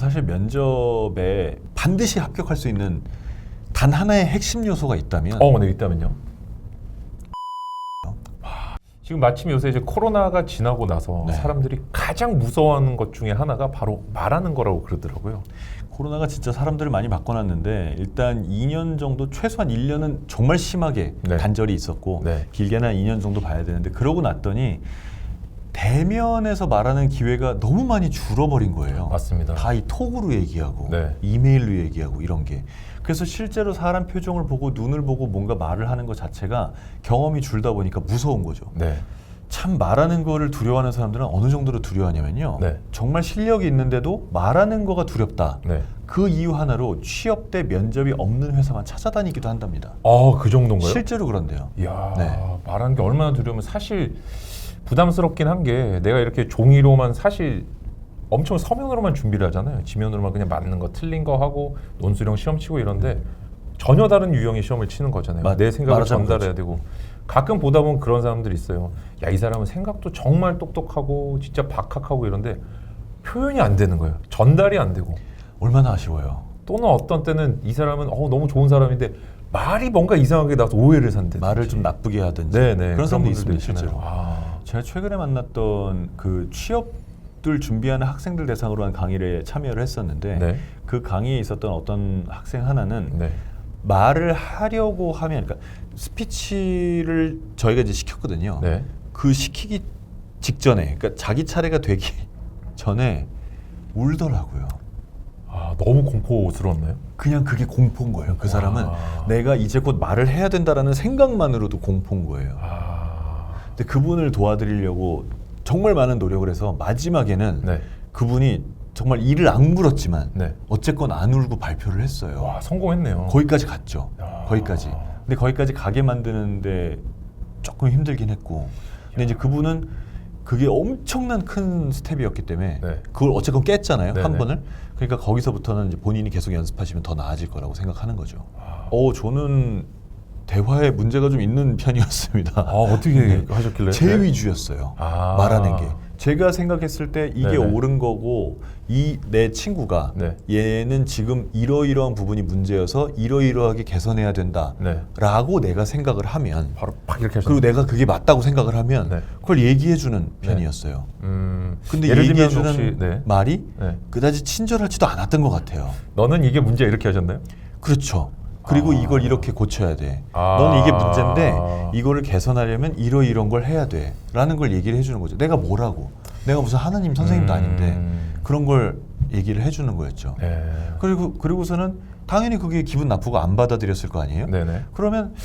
사실 면접에 반드시 합격할 수 있는 단 하나의 핵심 요소가 있다면 네, 있다면요? 지금 마침 요새 이제 코로나가 지나고 나서 네. 사람들이 가장 무서워하는 것 중에 하나가 바로 말하는 거라고 그러더라고요. 코로나가 진짜 사람들을 많이 바꿔놨는데 일단 2년 정도 최소한 1년은 정말 심하게 네. 단절이 있었고 네. 길게는 한 2년 정도 봐야 되는데 그러고 났더니 대면에서 말하는 기회가 너무 많이 줄어버린 거예요. 맞습니다. 다 이 톡으로 얘기하고 네. 이메일로 얘기하고 이런 게. 그래서 실제로 사람 표정을 보고 눈을 보고 뭔가 말을 하는 것 자체가 경험이 줄다 보니까 무서운 거죠. 네. 참 말하는 거를 두려워하는 사람들은 어느 정도로 두려워하냐면요. 네. 정말 실력이 있는데도 말하는 거가 두렵다. 네. 그 이유 하나로 취업 때 면접이 없는 회사만 찾아다니기도 한답니다. 그 정도인가요? 실제로 그런데요. 이야, 네. 말하는 게 얼마나 두려우면 사실 부담스럽긴 한 게 내가 이렇게 종이로만 사실 엄청 서면으로만 준비를 하잖아요. 지면으로만 그냥 맞는 거 틀린 거 하고 논술형 시험 치고 이런데 전혀 다른 유형의 시험을 치는 거잖아요. 내 생각을 말하자면 전달해야 그렇죠. 되고 가끔 보다 보면 그런 사람들이 있어요. 야, 이 사람은 생각도 정말 똑똑하고 진짜 박학하고 이런데 표현이 안 되는 거예요. 전달이 안 되고. 얼마나 아쉬워요. 또는 어떤 때는 이 사람은 너무 좋은 사람인데 말이 뭔가 이상하게 나서 오해를 산대. 말을 좀 나쁘게 하든지 네네, 그런 사람도 분들도 있습니다. 있잖아요. 실제로. 제가 최근에 만났던 그 취업들 준비하는 학생들 대상으로 한 강의에 참여를 했었는데 네. 그 강의에 있었던 어떤 학생 하나는 네. 말을 하려고 하면 그러니까 스피치를 저희가 이제 시켰거든요. 네. 그 시키기 직전에 그러니까 자기 차례가 되기 전에 울더라고요. 너무 공포스러웠나요? 그냥 그게 공포인 거예요. 그 사람은 내가 이제 곧 말을 해야 된다라는 생각만으로도 공포인 거예요. 근데 그분을 도와드리려고 정말 많은 노력을 해서 마지막에는 네. 그분이 정말 이를 악물었지만 네. 어쨌건 안 울고 발표를 했어요. 와, 성공했네요. 거기까지 갔죠. 거기까지. 근데 거기까지 가게 만드는데 조금 힘들긴 했고. 근데 이제 그분은 그게 엄청난 큰 스텝이었기 때문에 네. 그걸 어쨌건 깼잖아요. 네네. 한 번을. 그러니까 거기서부터는 이제 본인이 계속 연습하시면 더 나아질 거라고 생각하는 거죠. 저는 대화에 문제가 좀 있는 편이었습니다. 어떻게 하셨길래? 제 위주였어요. 말하는 게. 제가 생각했을 때 이게 네네. 옳은 거고 이 내 친구가 네. 얘는 지금 이러이러한 부분이 문제여서 이러이러하게 개선해야 된다 네. 라고 내가 생각을 하면 바로 팍 이렇게 그리고 하셨나요? 내가 그게 맞다고 생각을 하면 네. 그걸 얘기해주는 편이었어요. 근데 예를 들면 얘기해주는 혹시 말이 네. 그다지 친절하지도 않았던 것 같아요. 너는 이게 문제야 이렇게 하셨나요? 그렇죠. 그리고 이걸 이렇게 고쳐야 돼. 아. 넌 이게 문제인데 이거를 개선하려면 이런 걸 해야 돼 라는 걸 얘기를 해주는 거죠. 내가 뭐라고. 내가 무슨 하나님 선생님도 아닌데 그런 걸 얘기를 해주는 거였죠. 네. 그리고서는 당연히 그게 기분 나쁘고 안 받아들였을 거 아니에요. 네네. 그러면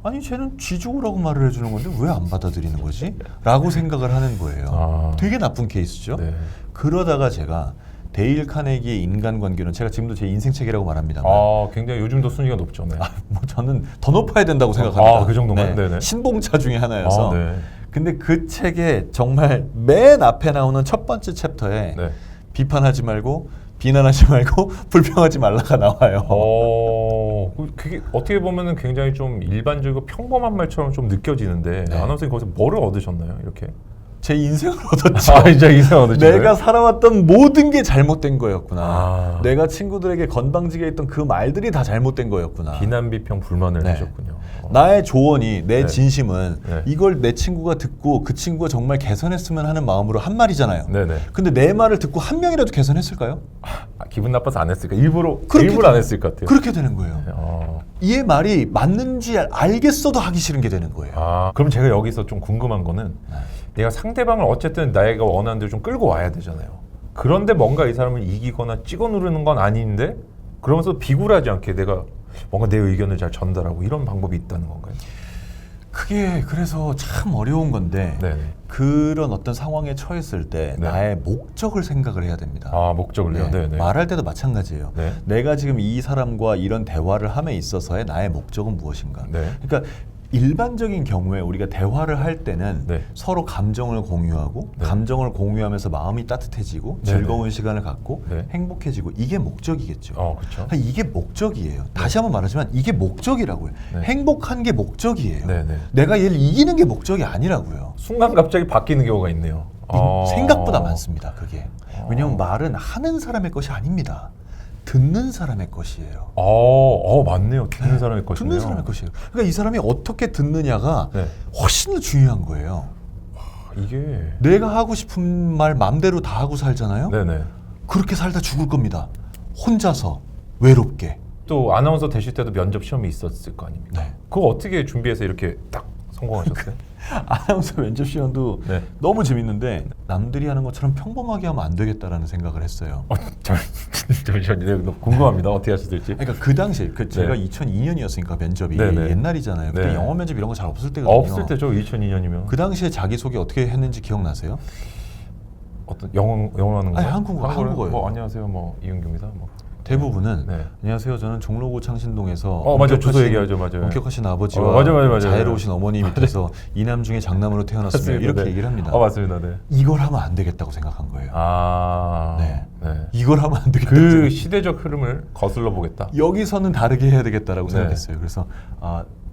아니 쟤는 쥐죽으라고 말을 해주는 건데 왜 안 받아들이는 거지? 라고 생각을 하는 거예요. 되게 나쁜 케이스죠. 네. 그러다가 제가 데일 카네기의 인간관계론 제가 지금도 제 인생책이라고 말합니다만 굉장히 요즘도 순위가 높죠. 네. 뭐 저는 더 높아야 된다고 생각합니다. 그 정도인가요? 네네. 신봉차 중에 하나여서 네. 근데 그 책에 정말 맨 앞에 나오는 첫 번째 챕터에 네. 비판하지 말고 비난하지 말고 불평하지 말라가 나와요. 그게 어떻게 보면은 굉장히 좀 일반적이고 평범한 말처럼 좀 느껴지는데 네. 아나운서님 거기서 뭐를 얻으셨나요? 이렇게? 제 인생을 얻었죠. 진짜 인생 얻으신 내가 거예요? 살아왔던 모든 게 잘못된 거였구나. 아. 내가 친구들에게 건방지게 했던 그 말들이 다 잘못된 거였구나. 비난, 비평, 불만을 네. 하셨군요. 나의 조언이 내 네. 진심은 네. 이걸 내 친구가 듣고 그 친구가 정말 개선했으면 하는 마음으로 한 말이잖아요. 네네. 근데 내 말을 듣고 한 명이라도 개선했을까요? 기분 나빠서 안 했을까? 일부러 그렇게 안 했을 것 같아요. 그렇게 되는 거예요. 이 말이 맞는지 알겠어도 하기 싫은 게 되는 거예요. 그럼 제가 여기서 좀 궁금한 거는 내가 상대방을 어쨌든 내가 원하는 대로 좀 끌고 와야 되잖아요. 그런데 뭔가 이 사람을 이기거나 찍어 누르는 건 아닌데 그러면서 비굴하지 않게 내가 뭔가 내 의견을 잘 전달하고 이런 방법이 있다는 건가요? 그게 그래서 참 어려운 건데 네네. 그런 어떤 상황에 처했을 때 네. 나의 목적을 생각을 해야 됩니다. 목적을요? 네. 네네. 말할 때도 마찬가지예요. 네. 내가 지금 이 사람과 이런 대화를 함에 있어서의 나의 목적은 무엇인가. 네. 그러니까 일반적인 경우에 우리가 대화를 할 때는 네. 서로 감정을 공유하고 네. 감정을 공유하면서 마음이 따뜻해지고 네네. 즐거운 시간을 갖고 네. 행복해지고 이게 목적이겠죠. 그렇죠. 이게 목적이에요. 다시 한번 말하지만 이게 목적이라고요. 네. 행복한 게 목적이에요. 네네. 내가 얘를 이기는 게 목적이 아니라고요. 순간 갑자기 바뀌는 경우가 있네요. 생각보다 많습니다. 그게. 왜냐하면 말은 하는 사람의 것이 아닙니다. 듣는 사람의 것이에요. 맞네요. 듣는 사람의 것이네요. 듣는 사람의 것이에요. 그러니까 이 사람이 어떻게 듣느냐가 네. 훨씬 더 중요한 거예요. 이게 내가 하고 싶은 말 맘대로 다 하고 살잖아요. 네네. 그렇게 살다 죽을 겁니다. 혼자서 외롭게. 또 아나운서 되실 때도 면접 시험이 있었을 거 아닙니까? 네. 그거 어떻게 준비해서 이렇게 딱 성공하셨어요? 아나운서 면접 시험도 네. 너무 재밌는데 남들이 하는 것처럼 평범하게 하면 안 되겠다라는 생각을 했어요. 잠시만요. 너무 궁금합니다. 어떻게 하셨을지. 그러니까 그 당시에 제가 네. 2002년이었으니까 면접이 네네. 옛날이잖아요. 그때 네. 영어 면접 이런 거 잘 없을 때거든요. 없을 때죠. 2002년이면. 그 당시에 자기소개 어떻게 했는지 기억나세요? 어떤 영어 하는 거? 아니, 한국어요. 뭐 안녕하세요. 뭐 이은규입니다. 뭐. 대부분은 네. 안녕하세요. 저는 종로구 창신동에서 맞아요. 주소 엄격하신- 얘기하죠. 맞아요. 엄격하신 아버지와 맞아요. 자애로우신 어머니 밑에서 이남 중에 장남으로 태어났으며 맞습니다. 이렇게 네. 얘기를 합니다. 맞습니다. 네. 이걸 하면 안 되겠다고 생각한 거예요. 네. 이걸 하면 안 되겠다. 그 시대적 흐름을 거슬러 보겠다. 여기서는 다르게 해야 되겠다라고 네. 생각했어요. 그래서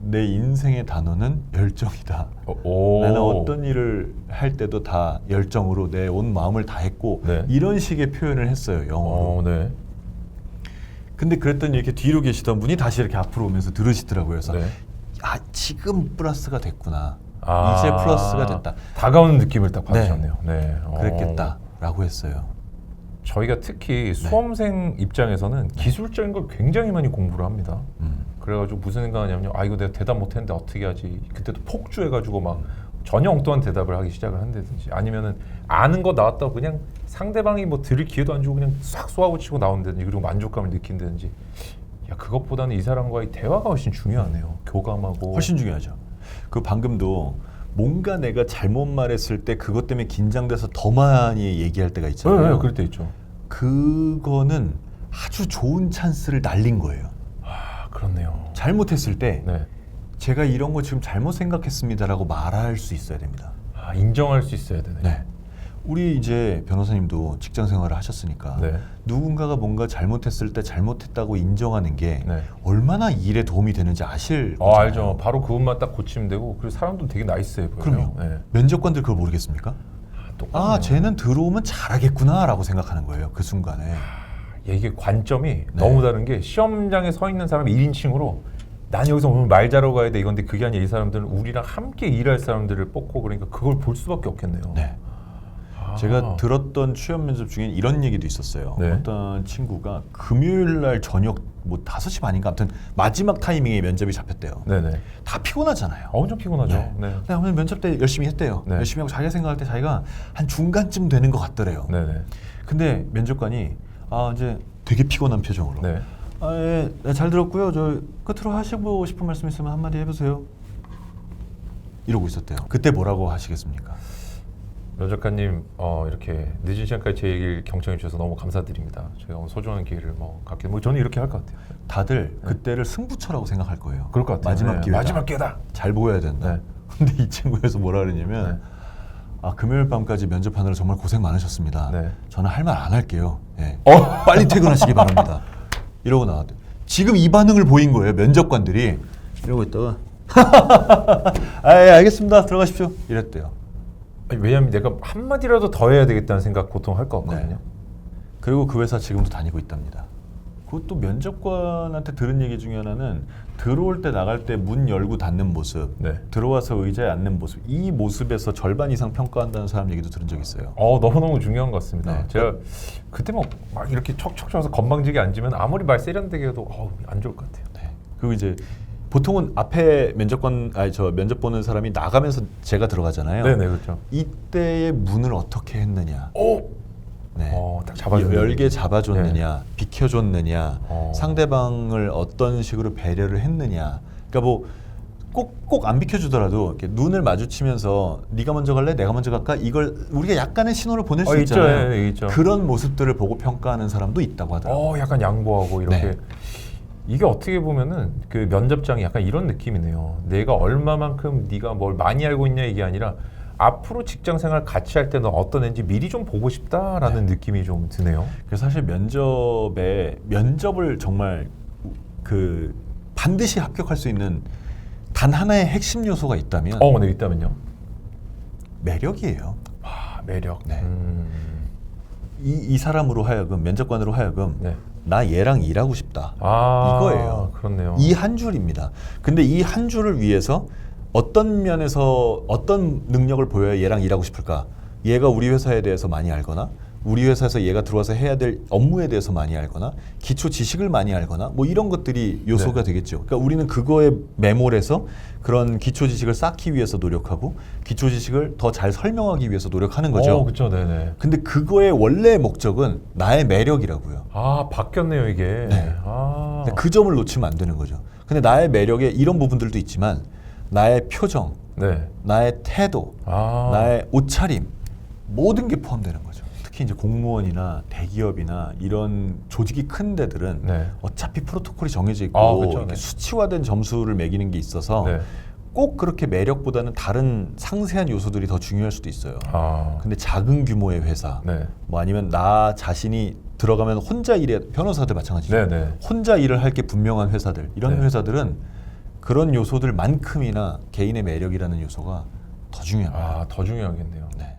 내 인생의 단어는 열정이다. 나는 어떤 일을 할 때도 다 열정으로 내 온 마음을 다했고 네. 이런 식의 표현을 했어요. 영어로. 네. 근데 그랬더니 이렇게 뒤로 계시던 분이 다시 이렇게 앞으로 오면서 들으시더라고요. 그래서 네. 지금 플러스가 됐구나. 이제 플러스가 됐다. 다가오는 느낌을 딱 받으셨네요. 네. 그랬겠다라고 했어요. 저희가 특히 수험생 입장에서는 기술적인 걸 굉장히 많이 공부를 합니다. 그래가지고 무슨 생각하냐면요. 이거 내가 대답 못했는데 어떻게 하지? 그때도 폭주해가지고 막 전혀 엉뚱한 대답을 하기 시작을 한다든지 아니면은 아는 거 나왔다고 그냥 상대방이 뭐 들을 기회도 안 주고 그냥 싹 쏘아붙이고 나온다든지 그리고 만족감을 느낀다든지 그것보다는 이 사람과의 대화가 훨씬 중요하네요. 교감하고 훨씬 중요하죠. 그 방금도 뭔가 내가 잘못 말했을 때 그것 때문에 긴장돼서 더 많이 얘기할 때가 있잖아요. 네, 그럴 때 있죠. 그거는 아주 좋은 찬스를 날린 거예요. 그렇네요. 잘못했을 때 네. 제가 이런 거 지금 잘못 생각했습니다라고 말할 수 있어야 됩니다. 인정할 수 있어야 되네. 네. 우리 이제 변호사님도 직장 생활을 하셨으니까 네. 누군가가 뭔가 잘못했을 때 잘못했다고 인정하는 게 네. 얼마나 일에 도움이 되는지 아실 거잖아요. 알죠. 바로 그것만 딱 고치면 되고 그리고 사람도 되게 나이스해 보여요. 그럼요. 네. 면접관들 그걸 모르겠습니까? 똑같네요. 쟤는 들어오면 잘하겠구나라고 생각하는 거예요. 그 순간에. 이게 관점이 너무 다른 게 시험장에 서 있는 사람이 1인칭으로 난 여기서 오늘 말 잘하고 가야 돼 이건데 그게 아니라 이 사람들은 우리랑 함께 일할 사람들을 뽑고 그러니까 그걸 볼 수밖에 없겠네요. 네. 제가 들었던 취업 면접 중에 이런 얘기도 있었어요. 네. 어떤 친구가 금요일 날 저녁 뭐 5시 반인가 아무튼 마지막 타이밍에 면접이 잡혔대요. 네네. 다 피곤하잖아요. 엄청 피곤하죠. 네. 네. 근데 오늘 면접 때 열심히 했대요. 네. 열심히 하고 자기가 생각할 때 자기가 한 중간쯤 되는 것 같더래요. 네네. 근데 면접관이 이제 되게 피곤한 표정으로 네. 네, 잘 들었고요. 저 끝으로 하시고 싶은 말씀 있으면 한마디 해보세요. 이러고 있었대요. 그때 뭐라고 하시겠습니까? 면접관님 이렇게 늦은 시간까지 제 얘기를 경청해 주셔서 너무 감사드립니다. 저희가 오늘 소중한 기회를 갖게 저는 이렇게 할 것 같아요. 다들 그때를 승부처라고 생각할 거예요. 그럴 것 같아요. 마지막 기회다. 마지막 기회다. 잘 보여야 된다. 네. 근데 이 친구에서 뭐라 그러냐면 금요일 밤까지 면접하느라 정말 고생 많으셨습니다. 네. 저는 할 말 안 할게요. 예. 빨리 퇴근하시기 바랍니다. 이러고 나왔대요. 지금 이 반응을 보인 거예요. 면접관들이 이러고 있다가 알겠습니다. 들어가십시오. 이랬대요. 왜냐하면 내가 한마디라도 더 해야 되겠다는 생각 보통 할 것 같거든요. 네. 그리고 그 회사 지금도 다니고 있답니다. 그것도 면접관한테 들은 얘기 중에 하나는 들어올 때 나갈 때 문 열고 닫는 모습, 네. 들어와서 의자에 앉는 모습, 이 모습에서 절반 이상 평가한다는 사람 얘기도 들은 적 있어요. 너무너무 중요한 것 같습니다. 네. 제가 그때 막 이렇게 척척 쳐서 건방지게 앉으면 아무리 말 세련되게 해도 안 좋을 것 같아요. 네. 그리고 이제 보통은 앞에 면접 보는 사람이 나가면서 제가 들어가잖아요. 네네 그렇죠. 이때의 문을 어떻게 했느냐. 네. 딱 잡아주는 열게 잡아줬느냐, 비켜줬느냐, 상대방을 어떤 식으로 배려를 했느냐. 그러니까 뭐 꼭 안 비켜주더라도 이렇게 눈을 마주치면서 네가 먼저 갈래, 내가 먼저 갈까? 이걸 우리가 약간의 신호를 보낼 수 있죠, 있잖아요. 예, 있죠. 그런 모습들을 보고 평가하는 사람도 있다고 하더라고요. 약간 양보하고 이렇게. 네. 이게 어떻게 보면은 그 면접장이 약간 이런 느낌이네요. 내가 얼마만큼 네가 뭘 많이 알고 있냐 이게 아니라 앞으로 직장 생활 같이 할 때는 어떤 애인지 미리 좀 보고 싶다라는 느낌이 좀 드네요. 그래서 사실 면접을 정말 반드시 합격할 수 있는 단 하나의 핵심 요소가 있다면 네, 있다면요? 매력이에요. 매력. 네. 이 사람으로 하여금 면접관으로 하여금 네. 나 얘랑 일하고 싶다. 이거예요. 그렇네요. 이 한 줄입니다. 근데 이 한 줄을 위해서 어떤 면에서 어떤 능력을 보여야 얘랑 일하고 싶을까? 얘가 우리 회사에 대해서 많이 알거나 우리 회사에서 얘가 들어와서 해야 될 업무에 대해서 많이 알거나 기초 지식을 많이 알거나 뭐 이런 것들이 요소가 되겠죠. 그러니까 우리는 그거에 매몰해서 그런 기초 지식을 쌓기 위해서 노력하고 기초 지식을 더 잘 설명하기 위해서 노력하는 거죠. 그렇죠. 네네. 근데 그거의 원래 목적은 나의 매력이라고요. 바뀌었네요 이게. 네. 근데 그 점을 놓치면 안 되는 거죠. 근데 나의 매력에 이런 부분들도 있지만 나의 표정, 네. 나의 태도, 나의 옷차림 모든 게 포함되는 거죠. 특히 이제 공무원이나 대기업이나 이런 조직이 큰 데들은 네. 어차피 프로토콜이 정해져 있고 그렇죠. 이렇게 네. 수치화된 점수를 매기는 게 있어서 네. 꼭 그렇게 매력보다는 다른 상세한 요소들이 더 중요할 수도 있어요. 근데 작은 규모의 회사, 네. 뭐 아니면 나 자신이 들어가면 혼자 일해, 변호사들 마찬가지죠. 네네. 혼자 일을 할 게 분명한 회사들, 이런 네. 회사들은 그런 요소들만큼이나 개인의 매력이라는 요소가 더 중요합니다. 더 중요하겠네요. 네.